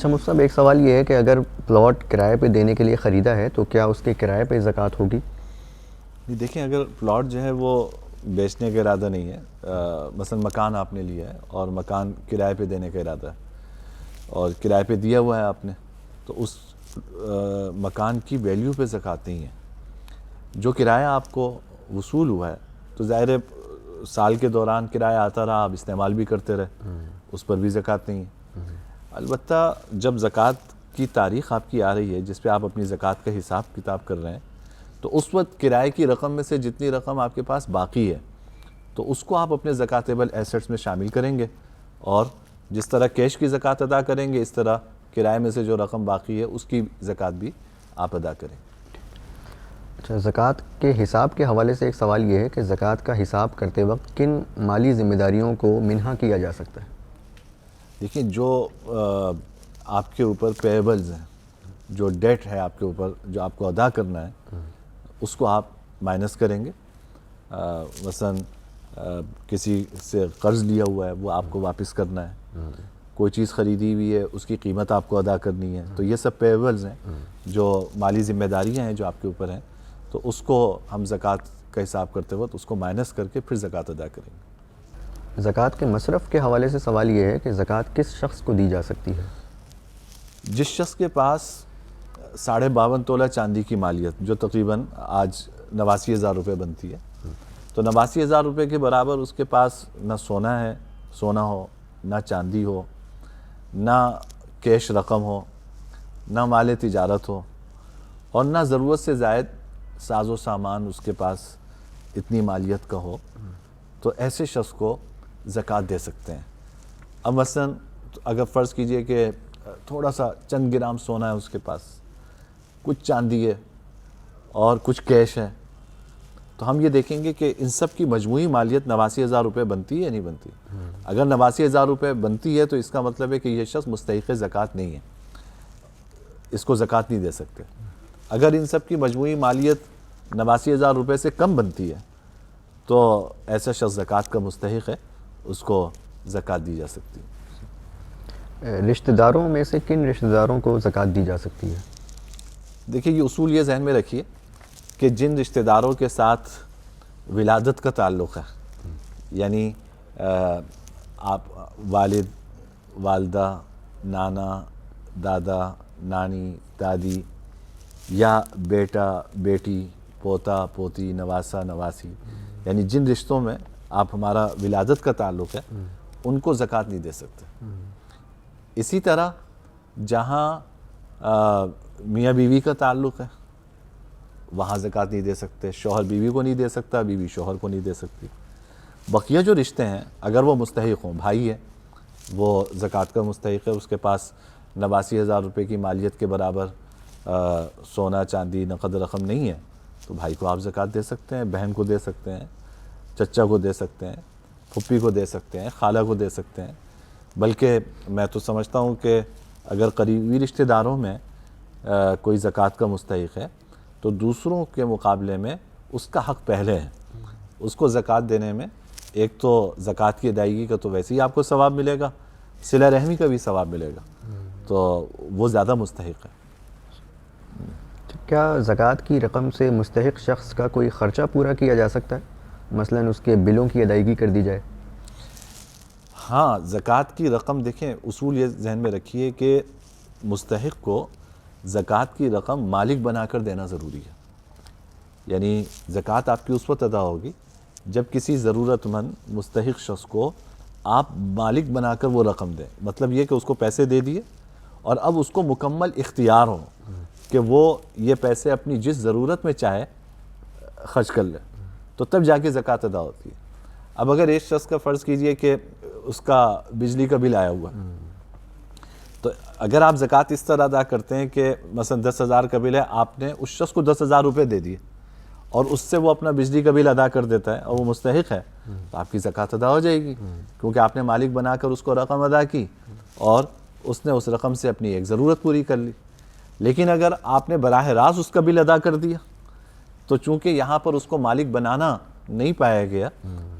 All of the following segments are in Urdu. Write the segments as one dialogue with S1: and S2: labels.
S1: اچھا مفتی صاحب، ایک سوال یہ ہے کہ اگر پلاٹ کرائے پہ دینے کے لیے خریدا ہے تو کیا اس کے کرائے پہ زکوٰۃ ہوگی؟
S2: دیکھیں، اگر پلاٹ جو ہے وہ بیچنے کا ارادہ نہیں ہے، مثلا مکان آپ نے لیا ہے اور مکان کرائے پہ دینے کا ارادہ ہے اور کرائے پہ دیا ہوا ہے آپ نے، تو اس مکان کی ویلیو پہ زکوٰۃ نہیں ہے۔ جو کرایہ آپ کو وصول ہوا ہے تو ظاہر ہے سال کے دوران کرایہ آتا رہا، آپ استعمال بھی کرتے رہے، اس پر بھی زکوٰۃ نہیں ہے۔ البتہ جب زکوٰۃ کی تاریخ آپ کی آ رہی ہے جس پہ آپ اپنی زکوٰۃ کا حساب کتاب کر رہے ہیں، تو اس وقت کرائے کی رقم میں سے جتنی رقم آپ کے پاس باقی ہے تو اس کو آپ اپنے زکوٰۃیبل ایسٹس میں شامل کریں گے، اور جس طرح کیش کی زکوٰۃ ادا کریں گے اس طرح کرائے میں سے جو رقم باقی ہے اس کی زکوٰۃ بھی آپ ادا کریں۔
S1: اچھا، زکوٰۃ کے حساب کے حوالے سے ایک سوال یہ ہے کہ زکوٰۃ کا حساب کرتے وقت کن مالی ذمہ داریوں کو منہا کیا جا سکتا ہے؟
S2: دیکھیں، جو آپ کے اوپر پیبلز ہیں، جو ڈیٹ ہے آپ کے اوپر جو آپ کو ادا کرنا ہے، اس کو آپ مائنس کریں گے۔ مثلا کسی سے قرض لیا ہوا ہے وہ آپ کو واپس کرنا ہے، کوئی چیز خریدی ہوئی ہے اس کی قیمت آپ کو ادا کرنی ہے، تو یہ سب پیبلز ہیں جو مالی ذمہ داریاں ہیں جو آپ کے اوپر ہیں، تو اس کو ہم زکوٰۃ کا حساب کرتے وقت اس کو مائنس کر کے پھر زکوٰۃ ادا کریں گے۔
S1: زکوٰۃ کے مصرف کے حوالے سے سوال یہ ہے کہ زکوٰۃ کس شخص کو دی جا سکتی ہے؟
S2: جس شخص کے پاس 52.5 تولہ چاندی کی مالیت، جو تقریباً آج 89,000 روپے بنتی ہے، تو 89,000 روپے کے برابر اس کے پاس نہ سونا ہو، نہ چاندی ہو، نہ کیش رقم ہو، نہ مال تجارت ہو، اور نہ ضرورت سے زائد ساز و سامان اس کے پاس اتنی مالیت کا ہو، تو ایسے شخص کو زکوٰۃ دے سکتے ہیں۔ اب مثلا اگر فرض کیجئے کہ تھوڑا سا چند گرام سونا ہے اس کے پاس، کچھ چاندی ہے اور کچھ کیش ہے، تو ہم یہ دیکھیں گے کہ ان سب کی مجموعی مالیت 89,000 روپے بنتی ہے یا نہیں بنتی۔ اگر 89,000 روپے بنتی ہے تو اس کا مطلب ہے کہ یہ شخص مستحق زکوٰۃ نہیں ہے، اس کو زکوٰۃ نہیں دے سکتے۔ اگر ان سب کی مجموعی مالیت 89,000 روپے سے کم بنتی ہے تو ایسا شخص زکوٰۃ کا مستحق ہے، اس کو زکوٰۃ دی جا سکتی ہے۔
S1: رشتہ داروں میں سے کن رشتہ داروں کو زکوٰۃ دی جا سکتی ہے؟
S2: دیکھیے، یہ اصول یہ ذہن میں رکھیے کہ جن رشتہ داروں کے ساتھ ولادت کا تعلق ہے، یعنی آپ والد، والدہ، نانا، دادا، نانی، دادی، یا بیٹا، بیٹی، پوتا، پوتی، نواسا، نواسی، یعنی جن رشتوں میں آپ ہمارا ولادت کا تعلق ہے ان کو زکوٰۃ نہیں دے سکتے۔ اسی طرح جہاں میاں بیوی کا تعلق ہے وہاں زکوٰۃ نہیں دے سکتے، شوہر بیوی کو نہیں دے سکتا، بیوی شوہر کو نہیں دے سکتی۔ بقیہ جو رشتے ہیں اگر وہ مستحق ہوں، بھائی ہے وہ زکوٰۃ کا مستحق ہے، اس کے پاس 89,000 روپے کی مالیت کے برابر سونا چاندی نقد رقم نہیں ہے، تو بھائی کو آپ زکوٰۃ دے سکتے ہیں، بہن کو دے سکتے ہیں، چچا کو دے سکتے ہیں، پھپھی کو دے سکتے ہیں، خالہ کو دے سکتے ہیں۔ بلکہ میں تو سمجھتا ہوں کہ اگر قریبی رشتہ داروں میں کوئی زکوٰۃ کا مستحق ہے تو دوسروں کے مقابلے میں اس کا حق پہلے ہے، اس کو زکوٰۃ دینے میں ایک تو زکوٰۃ کی ادائیگی کا تو ویسے ہی آپ کو ثواب ملے گا، صلہ رحمی کا بھی ثواب ملے گا، تو وہ زیادہ مستحق ہے۔
S1: کیا زکوٰۃ کی رقم سے مستحق شخص کا کوئی خرچہ پورا کیا جا سکتا ہے؟ مثلاً اس کے بلوں کی ادائیگی کر دی جائے؟
S2: ہاں، زکوٰۃ کی رقم، دیکھیں اصول یہ ذہن میں رکھیے کہ مستحق کو زکوٰۃ کی رقم مالک بنا کر دینا ضروری ہے۔ یعنی زکوٰۃ آپ کی اس وقت ادا ہوگی جب کسی ضرورت مند مستحق شخص کو آپ مالک بنا کر وہ رقم دیں، مطلب یہ کہ اس کو پیسے دے دیے اور اب اس کو مکمل اختیار ہو کہ وہ یہ پیسے اپنی جس ضرورت میں چاہے خرچ کر لے، تو تب جا کے زکوٰۃ ادا ہوتی ہے۔ اب اگر ایک شخص کا فرض کیجئے کہ اس کا بجلی کا بل آیا ہوا ہے، تو اگر آپ زکوٰۃ اس طرح ادا کرتے ہیں کہ مثلا 10,000 کا بل ہے، آپ نے اس شخص کو 10,000 روپے دے دیے اور اس سے وہ اپنا بجلی کا بل ادا کر دیتا ہے اور وہ مستحق ہے، تو آپ کی زکوٰۃ ادا ہو جائے گی، کیونکہ آپ نے مالک بنا کر اس کو رقم ادا کی اور اس نے اس رقم سے اپنی ایک ضرورت پوری کر لی۔ لیکن اگر آپ نے براہ راست اس کا بل ادا کر دیا تو چونکہ یہاں پر اس کو مالک بنانا نہیں پایا گیا،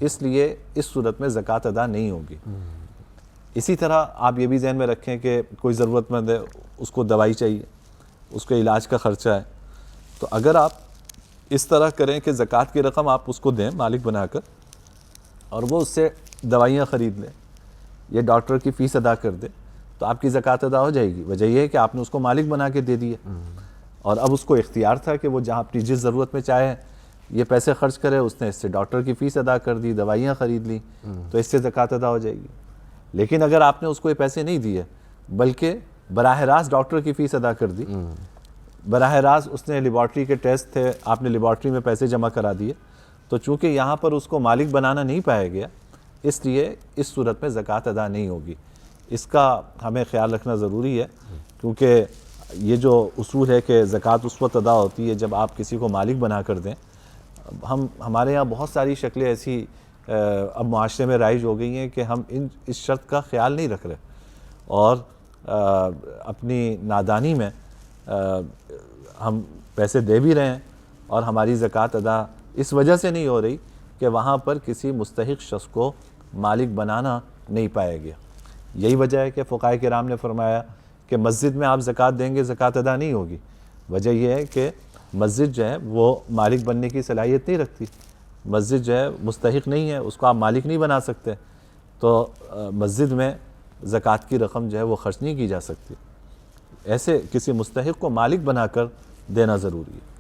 S2: اس لیے اس صورت میں زکوٰۃ ادا نہیں ہوگی۔ اسی طرح آپ یہ بھی ذہن میں رکھیں کہ کوئی ضرورت مند ہے، اس کو دوائی چاہیے، اس کے علاج کا خرچہ ہے، تو اگر آپ اس طرح کریں کہ زکوٰۃ کی رقم آپ اس کو دیں مالک بنا کر، اور وہ اس سے دوائیاں خرید لیں یا ڈاکٹر کی فیس ادا کر دے، تو آپ کی زکوٰۃ ادا ہو جائے گی۔ وجہ یہ ہے کہ آپ نے اس کو مالک بنا کے دے دیے، اور اب اس کو اختیار تھا کہ وہ جہاں اپنی جس ضرورت میں چاہے یہ پیسے خرچ کرے، اس نے اس سے ڈاکٹر کی فیس ادا کر دی، دوائیاں خرید لی، تو اس سے زکوٰۃ ادا ہو جائے گی۔ لیکن اگر آپ نے اس کو یہ پیسے نہیں دیے بلکہ براہ راست ڈاکٹر کی فیس ادا کر دی، براہ راست اس نے لیبارٹری کے ٹیسٹ تھے، آپ نے لیبارٹری میں پیسے جمع کرا دیے، تو چونکہ یہاں پر اس کو مالک بنانا نہیں پایا گیا، اس لیے اس صورت میں زکوٰۃ ادا نہیں ہوگی۔ اس کا ہمیں خیال رکھنا ضروری ہے، کیونکہ یہ جو اصول ہے کہ زکوٰۃ اس وقت ادا ہوتی ہے جب آپ کسی کو مالک بنا کر دیں۔ ہمارے یہاں بہت ساری شکلیں ایسی اب معاشرے میں رائج ہو گئی ہیں کہ ہم اس شرط کا خیال نہیں رکھ رہے، اور اپنی نادانی میں ہم پیسے دے بھی رہے ہیں، اور ہماری زکوٰۃ ادا اس وجہ سے نہیں ہو رہی کہ وہاں پر کسی مستحق شخص کو مالک بنانا نہیں پایا گیا۔ یہی وجہ ہے کہ فقہائے کرام نے فرمایا کہ مسجد میں آپ زکوٰۃ دیں گے، زکوٰۃ ادا نہیں ہوگی۔ وجہ یہ ہے کہ مسجد جو ہے وہ مالک بننے کی صلاحیت نہیں رکھتی، مسجد جو ہے مستحق نہیں ہے، اس کو آپ مالک نہیں بنا سکتے، تو مسجد میں زکوٰۃ کی رقم جو ہے وہ خرچ نہیں کی جا سکتی۔ ایسے کسی مستحق کو مالک بنا کر دینا ضروری ہے۔